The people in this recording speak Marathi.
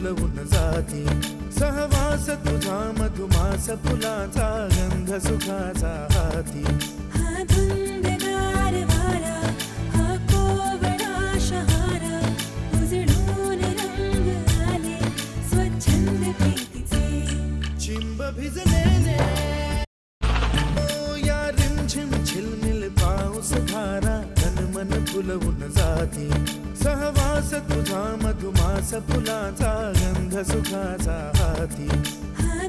फुलवून जाती, सहवास तुझा मधुमास फुलाचा गंध सुखाचा हाती. हा धुंदगार वारा, हा कोवळा शहारा, उजळून रंग आले स्वच्छंद प्रीतीचे. चिंब भिजलेले या रिमझिम झिलमिल पाऊस धारा, तन मन फुलवून जाती, सहवास तुझा मधुमास फुलाचा गंध सुखाचा हाती. हा